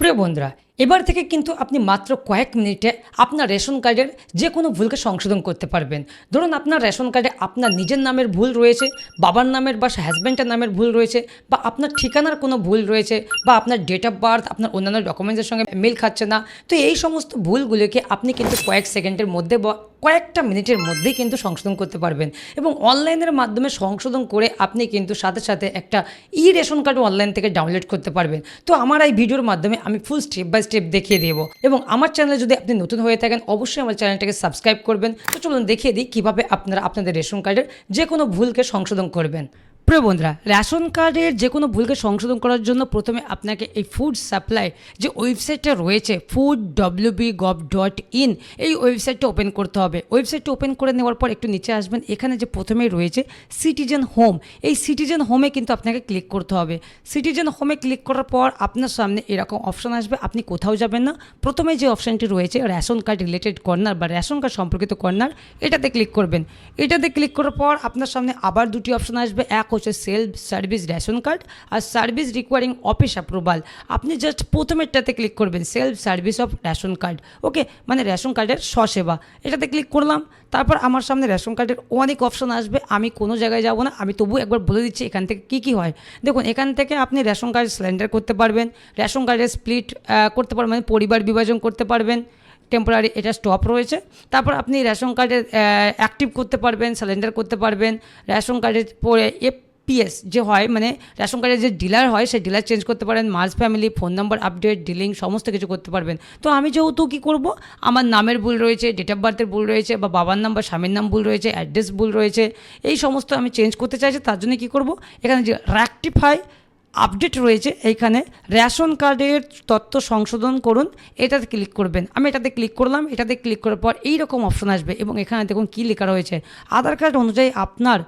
প্রিয় বন্ধুরা, এবার থেকে কিন্তু আপনি মাত্র কয়েক মিনিটে আপনার রেশন কার্ডের যে কোনো ভুলকে সংশোধন করতে পারবেন। ধরুন আপনার রেশন কার্ডে আপনার নিজের নামের ভুল রয়েছে, বাবার নামের বা হাজব্যান্ডের নামের ভুল রয়েছে, বা আপনার ঠিকানার কোনো ভুল রয়েছে, বা আপনার ডেট অফ বার্থ আপনার অন্যান্য ডকুমেন্টসের সঙ্গে মিল খাচ্ছে না। তো এই সমস্ত ভুলগুলোকে আপনি কিন্তু কয়েক সেকেন্ডের মধ্যে বা কয়েকটা মিনিটের মধ্যেই কিন্তু সংশোধন করতে পারবেন। এবং অনলাইনের মাধ্যমে সংশোধন করে আপনি কিন্তু সাথে সাথে একটা রেশন কার্ড অনলাইন থেকে ডাউনলোড করতে পারবেন। তো আমার এই ভিডিওর মাধ্যমে আমি ফুল স্টেপ বাই স্টেপ দেখিয়ে দেবো। এবং আমার চ্যানেলে যদি আপনি নতুন হয়ে থাকেন অবশ্যই আমার চ্যানেলটাকে সাবস্ক্রাইব করবেন। তো চলুন দেখিয়ে দিই কীভাবে আপনারা আপনাদের রেশন কার্ডের যে কোনো ভুলকে সংশোধন করবেন। প্রিয় বন্ধুরা, রেশন কার্ডের যে কোনো ভুলকে সংশোধন করার জন্য প্রথমে আপনাকে এই ফুড সাপ্লাই যে ওয়েবসাইটটা রয়েছে food.wb.gov.in এই ওয়েবসাইটটা ওপেন করতে হবে। ওয়েবসাইটটা ওপেন করে নেওয়ার পর একটু নিচে আসবেন, এখানে যে প্রথমেই রয়েছে সিটিজেন হোম, এই সিটিজেন হোমে কিন্তু আপনাকে ক্লিক করতে হবে। সিটিজেন হোমে ক্লিক করার পর আপনার সামনে এরকম অপশন আসবে, আপনি কোথাও যাবেন না, প্রথমে যে অপশানটি রয়েছে রেশন কার্ড রিলেটেড কর্নার বা রেশন কার্ড সম্পর্কিত কর্নার, এটাতে ক্লিক করবেন। এটাতে ক্লিক করার পর আপনার সামনে আবার দুটি অপশন আসবে, এক হচ্ছে সেলফ সার্ভিস রেশন কার্ড আর সার্ভিস রিকোয়ারিং অফিস অ্যাপ্রুভাল। আপনি জাস্ট প্রথমেরটাতে ক্লিক করবেন, self service of ration card, okay, মানে রেশন কার্ডের স্বসেবা, এটাতে ক্লিক করলাম। তারপর আমার সামনে রেশন কার্ডের অনেক অপশন আসবে, আমি কোনো জায়গায় যাব না, আমি তবু একবার বলে দিচ্ছি এখান থেকে কী হয়। দেখুন, এখান থেকে আপনি রেশন কার্ড সিলিন্ডার করতে পারবেন, রেশন কার্ডের স্প্লিট করতে পারবেন, মানে পরিবার বিভাজন করতে পারবেন, টেম্পোরারি এটা স্টপ রয়েছে। তারপর আপনি রেশন কার্ডের অ্যাক্টিভ করতে পারবেন, সিলিন্ডার করতে পারবেন, রেশন কার্ডের পরে এফপিএস যে হয়, মানে রেশন কার্ডের যে ডিলার হয় সেই ডিলার চেঞ্জ করতে পারেন, merge family, phone number update, dealing সমস্ত কিছু করতে পারবেন। তো আমি যেহেতু কী করব, আমার নামের ভুল রয়েছে, ডেট অফ বার্থের ভুল রয়েছে, বা বাবার নাম বা স্বামীর নাম ভুল রয়েছে, অ্যাড্রেস ভুল রয়েছে, এই সমস্ত আমি চেঞ্জ করতে চাইছি। তার জন্য কী করব, এখানে যে রেকটিফাই আপডেট রয়েছে, এইখানে রেশন কার্ডের তথ্য সংশোধন করুন, এটাতে ক্লিক করবেন। আমি এটাতে ক্লিক করলাম। এটাতে ক্লিক করার পর এইরকম অপশন আসবে এবং এখানে দেখুন কী লেখা রয়েছে, আধার কার্ড অনুযায়ী আপনার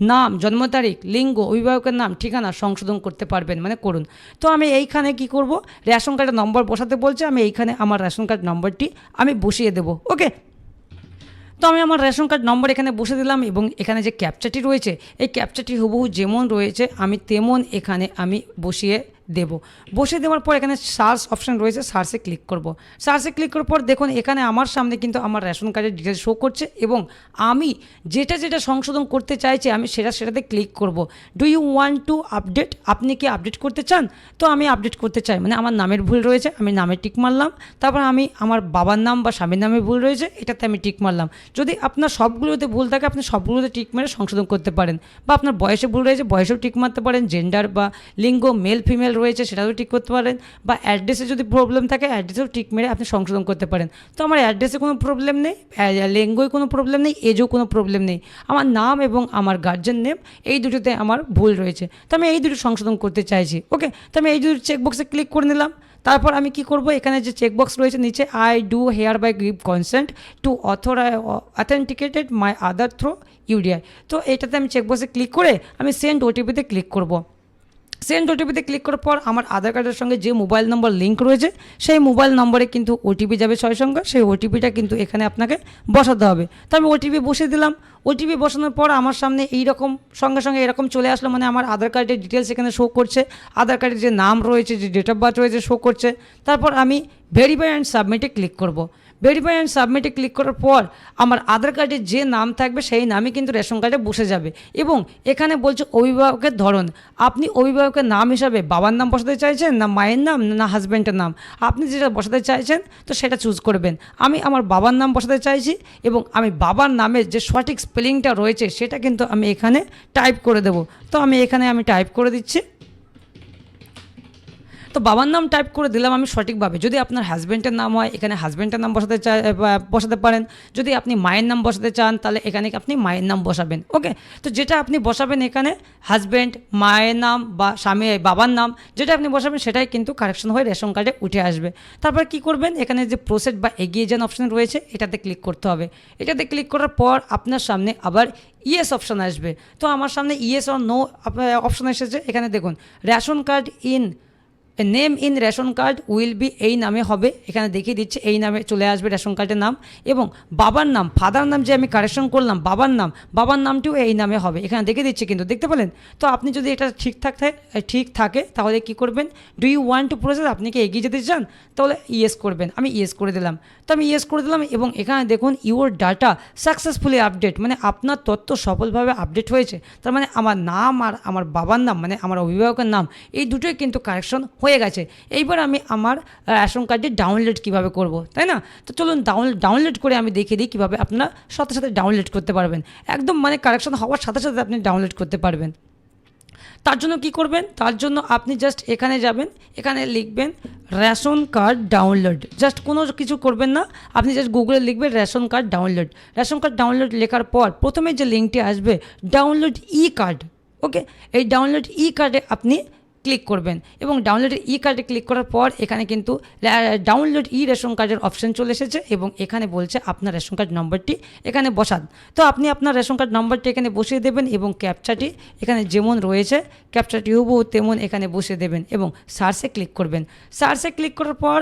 নাম, জন্ম তারিখ, লিঙ্গ, অভিভাবকের নাম, ঠিকানা সংশোধন করতে পারবেন, মানে করুন। তো আমি এইখানে কি করব, রেশন কার্ডের নম্বর বসাতে বলছে, আমি এইখানে আমার রেশন কার্ড নম্বরটি আমি বসিয়ে দেবো, ওকে। তো আমি আমার রেশন কার্ড নম্বর এখানে বসে দিলাম এবং এখানে যে ক্যাপচাটি রয়েছে এই ক্যাপচাটি হুবহু যেমন রয়েছে আমি তেমন এখানে আমি বসিয়ে দেব। বসিয়ে দেওয়ার পর এখানে সার্চ অপশান রয়েছে, সার্চে ক্লিক করব। সার্চে ক্লিক করার পর দেখুন এখানে আমার সামনে কিন্তু আমার রেশন কার্ডের ডিটেলস শো করছে এবং আমি যেটা সংশোধন করতে চাইছি আমি সেটাতে ক্লিক করব। Do you want to update, আপনি কি আপডেট করতে চান? তো আমি আপডেট করতে চাই, মানে আমার নামের ভুল রয়েছে, আমি নামে টিক মারলাম। তারপর আমি আমার বাবার নাম বা স্বামীর নামে ভুল রয়েছে, এটাতে আমি টিক মারলাম। যদি আপনার সবগুলোতে ভুল থাকে আপনি সবগুলোতে টিক মেরে সংশোধন করতে পারেন, বা আপনার বয়সে ভুল রয়েছে বয়সেও টিক মারতে পারেন, জেন্ডার বা লিঙ্গ মেল ফিমেল রয়েছে সেটাও ঠিক করতে পারেন, বা অ্যাড্রেসে যদি প্রবলেম থাকে অ্যাড্রেসেও ঠিক মেরে আপনি সংশোধন করতে পারেন। তো আমার অ্যাড্রেসে কোনো প্রবলেম নেই, লিঙ্গয় কোনো প্রবলেম নেই, এজেও কোনো প্রবলেম নেই, আমার নাম এবং আমার গার্জেন নেম এই দুটোতে আমার ভুল রয়েছে। তো আমি এই দুটো সংশোধন করতে চাইছি, ওকে। তো আমি এই দুটো চেকবক্সে ক্লিক করে নিলাম। তারপর আমি কি করব, এখানে যে চেকবক্স রয়েছে নিচে, I do hereby give consent to authenticated my Aadhaar through UDI. তো এটাতে আমি চেকবক্সে ক্লিক করে আমি সেন্ড ওটিপিতে ক্লিক করব। সেন্ড ওটিপিতে ক্লিক করার পর আমার আধার কার্ডের সঙ্গে যে মোবাইল নম্বর লিঙ্ক রয়েছে সেই মোবাইল নম্বরে কিন্তু ওটিপি যাবে সঙ্গে সঙ্গে, সেই ওটিপিটা কিন্তু এখানে আপনাকে বসাতে হবে। তো আমি ওটিপি বসিয়ে দিলাম। ওটিপি বসানোর পর আমার সামনে এইরকম সঙ্গে সঙ্গে এরকম চলে আসলো, মানে আমার আধার কার্ডের ডিটেলস এখানে শো করছে, আধার কার্ডের যে নাম রয়েছে, যে ডেট অফ বার্থ রয়েছে শো করছে। তারপর আমি ভেরিফাই অ্যান্ড সাবমিটে ক্লিক করব। ভেরিফাই অ্যান্ড সাবমিটে ক্লিক করার পর আমার আধার কার্ডে যে নাম থাকবে সেই নামই কিন্তু রেশন কার্ডে বসে যাবে। এবং এখানে বলছে অভিভাবকের ধরন, আপনি অভিভাবকের নাম হিসাবে বাবার নাম বসাতে চাইছেন, না মায়ের নাম, না হাজব্যান্ডের নাম, আপনি যেটা বসাতে চাইছেন তো সেটা চুজ করবেন। আমি আমার বাবার নাম বসাতে চাইছি এবং আমি বাবার নামের যে সঠিক স্পেলিংটা রয়েছে সেটা কিন্তু আমি এখানে টাইপ করে দেব। তো আমি এখানে টাইপ করে দিচ্ছি। তো বাবার নাম টাইপ করে দিলাম আমি সঠিকভাবে। যদি আপনার হাজব্যান্ডের নাম হয় এখানে হাজব্যান্ডের নাম বসাতে পারেন, যদি আপনি মায়ের নাম বসাতে চান তাহলে এখানে আপনি মায়ের নাম বসাবেন, ওকে। তো যেটা আপনি বসাবেন এখানে হাজব্যান্ড, মায়ের নাম বা বাবার নাম যেটা আপনি বসাবেন সেটাই কিন্তু কারেকশন হয়ে রেশন কার্ডে উঠে আসবে। তারপর কি করবেন, এখানে যে প্রসেস বা এগিয়ে যান অপশন রয়েছে এটাতে ক্লিক করতে হবে। এটাতে ক্লিক করার পর আপনার সামনে আবার ইয়েস অপশান আসবে। তো আমার সামনে ইয়েস অর নো অপশান এসেছে। এখানে দেখুন ration card in name in ration card will be এই নামে হবে, এখানে দেখিয়ে দিচ্ছে এই নামে চলে আসবে রেশন কার্ডের নাম। এবং বাবার নাম, ফাদার নাম যে আমি কারেকশন করলাম, বাবার নামটিও এই নামে হবে, এখানে দেখিয়ে দিচ্ছে কিন্তু, দেখতে পেলেন? তো আপনি যদি এটা ঠিক থাকে তাহলে কি করবেন, do you want to process, আপনি কি এগিয়ে যেতে চান, তাহলে ইয়েস করবেন। আমি ইয়েস করে দিলাম। তো আমি ইয়েস করে দিলাম এবং এখানে দেখুন ইউর ডাটা সাকসেসফুলি আপডেট, মানে আপনার তথ্য সফলভাবে আপডেট হয়েছে। তার মানে আমার নাম আর আমার বাবার নাম, মানে আমার অভিভাবকের নাম, এই দুটোই কিন্তু কারেকশন হয়ে গেছে। এইবার আমি আমার রেশন কার্ডটি ডাউনলোড কীভাবে করব, তাই না? তো চলুন ডাউনলোড করে আমি দেখিয়ে দিই কীভাবে আপনারা সাথে সাথে ডাউনলোড করতে পারবেন, একদম মানে কারেকশন হওয়ার সাথে সাথে আপনি ডাউনলোড করতে পারবেন। তার জন্য কি করবেন, তার জন্য আপনি জাস্ট এখানে যাবেন, এখানে লিখবেন রেশন কার্ড ডাউনলোড, জাস্ট কোনো কিছু করবেন না, আপনি জাস্ট গুগলে লিখবেন ration card download. Ration card download লেখার পর প্রথমে যে লিঙ্কটি আসবে ডাউনলোড ই কার্ড, ওকে, এই ডাউনলোড ই কার্ডে আপনি ক্লিক করবেন এবং ডাউনলোড ই কার্ডে ক্লিক করার পর এখানে কিন্তু ডাউনলোড ই রেশন কার্ডের অপশন চলে এসেছে এবং এখানে বলছে আপনার রেশন কার্ড নম্বরটি এখানে বসান। তো আপনি আপনার রেশন কার্ড নম্বরটি এখানে বসিয়ে দেবেন এবং ক্যাপচাটি এখানে যেমন রয়েছে ক্যাপচাটি হুবহু তেমন এখানে বসিয়ে দেবেন এবং সার্চে ক্লিক করবেন। সার্চে ক্লিক করার পর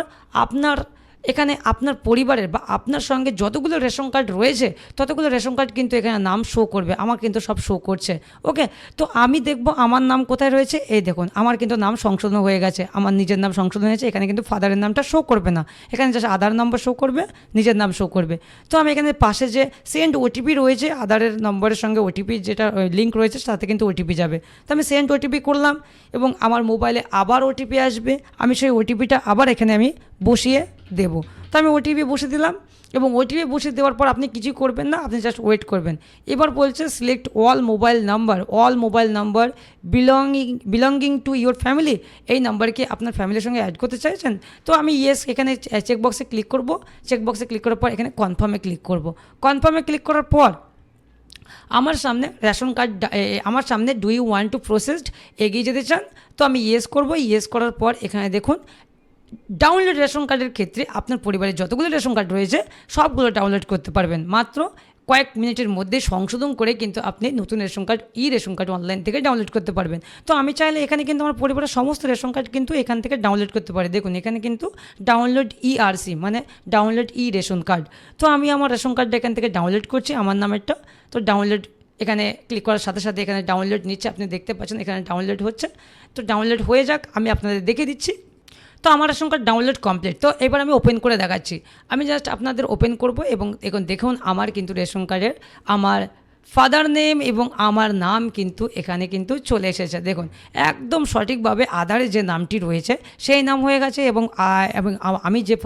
এখানে আপনার পরিবারের বা আপনার সঙ্গে যতগুলো রেশন কার্ড রয়েছে ততগুলো রেশন কার্ড কিন্তু এখানে নাম শো করবে, আমার কিন্তু সব শো করছে, ওকে। তো আমি দেখব আমার নাম কোথায় রয়েছে, এই দেখুন আমার কিন্তু নাম সংশোধন হয়ে গেছে, আমার নিজের নাম সংশোধন হয়েছে, এখানে কিন্তু ফাদারের নামটা শো করবে না, এখানে জাস্ট আধার নম্বর শো করবে, নিজের নাম শো করবে। তো আমি এখানে পাশে যে সেন্ড ওটিপি রয়েছে, আধারের নম্বরের সঙ্গে ওটিপি যেটা লিঙ্ক রয়েছে তাতে কিন্তু ওটিপি যাবে, তো আমি সেন্ড ওটিপি করলাম এবং আমার মোবাইলে আবার ওটিপি আসবে, আমি সেই ওটিপিটা আবার এখানে আমি বসিয়ে দেবো। তো আমি ওটিপি বসে দিলাম এবং ওটিপি বসে দেওয়ার পর আপনি কিছুই করবেন না, আপনি জাস্ট ওয়েট করবেন। এবার বলছে select all mobile number belonging to your family, এই নাম্বারকে আপনার ফ্যামিলির সঙ্গে অ্যাড করতে চাইছেন। তো আমি ইয়েস এখানে চেকবক্সে ক্লিক করব, চেকবক্সে ক্লিক করার পর এখানে কনফার্মে ক্লিক করব। কনফার্মে ক্লিক করার পর আমার সামনে রেশন কার্ড, আমার সামনে do you want to processed, এগিয়ে যেতে চান, তো আমি ইয়েস করব। ইয়েস করার পর এখানে দেখুন ডাউনলোড রেশন কার্ডের ক্ষেত্রে আপনার পরিবারের যতগুলো রেশন কার্ড রয়েছে সবগুলো ডাউনলোড করতে পারবেন মাত্র কয়েক মিনিটের মধ্যে সংশোধন করে, কিন্তু আপনি নতুন রেশন কার্ড অনলাইন থেকে ডাউনলোড করতে পারবেন। তো আমি চাইলে এখানে কিন্তু আমার পরিবারের সমস্ত রেশন কার্ড কিন্তু এখান থেকে ডাউনলোড করতে পারি। দেখুন এখানে কিন্তু ডাউনলোড ইআরসি মানে ডাউনলোড ই রেশন কার্ড। তো আমি আমার রেশন কার্ডটা এখান থেকে ডাউনলোড করছি, আমার নামেরটা। তো ডাউনলোড এখানে ক্লিক করার সাথে সাথে এখানে ডাউনলোড নিচ্ছে, আপনি দেখতে পাচ্ছেন এখানে ডাউনলোড হচ্ছে। তো ডাউনলোড হয়ে যাক, আমি আপনাদের দেখে দিচ্ছি। তো আমার রেশন কার্ড ডাউনলোড কমপ্লিট। তো এবার আমি ওপেন করে দেখাচ্ছি, আমি জাস্ট আপনাদের ওপেন করব এবং দেখুন আমার কিন্তু রেশন কার্ডের আমার ফাদার নেম এবং আমার নাম কিন্তু এখানে কিন্তু চলে এসেছে। দেখুন একদম সঠিকভাবে আধারে যে নামটি রয়েছে সেই নাম হয়ে গেছে এবং আমি যে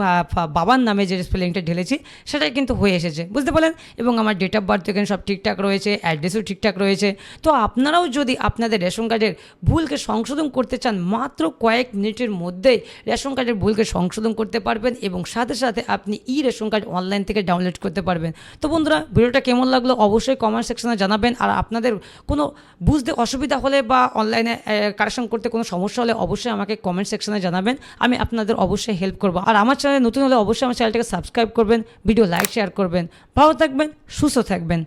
বাবার নামে যে স্পেলিংটা ঢেলেছি সেটাই কিন্তু হয়ে এসেছে, বুঝতে পারলেন। এবং আমার ডেট অফ বার্থ এখানে সব ঠিকঠাক রয়েছে, অ্যাড্রেসও ঠিকঠাক রয়েছে। তো আপনারাও যদি আপনাদের রেশন কার্ডের ভুলকে সংশোধন করতে চান মাত্র কয়েক মিনিটের মধ্যেই রেশন কার্ডের ভুলকে সংশোধন করতে পারবেন এবং সাথে সাথে আপনি রেশন কার্ড অনলাইন থেকে ডাউনলোড করতে পারবেন। তো বন্ধুরা ভিডিওটা কেমন লাগলো অবশ্যই কমেন্ট সেকশনে জানাবেন। আর আপনাদের কোনো বুঝতে অসুবিধা হলে বা অনলাইনে কারেকশন করতে কোনো সমস্যা হলে অবশ্যই আমাকে কমেন্ট সেকশনে জানাবেন, আমি আপনাদের অবশ্যই হেল্প করব। আর আমার চ্যানেলে নতুন হলে অবশ্যই আমার চ্যানেলটাকে সাবস্ক্রাইব করবেন, ভিডিও লাইক শেয়ার করবেন। ভালো থাকবেন, সুস্থ থাকবেন।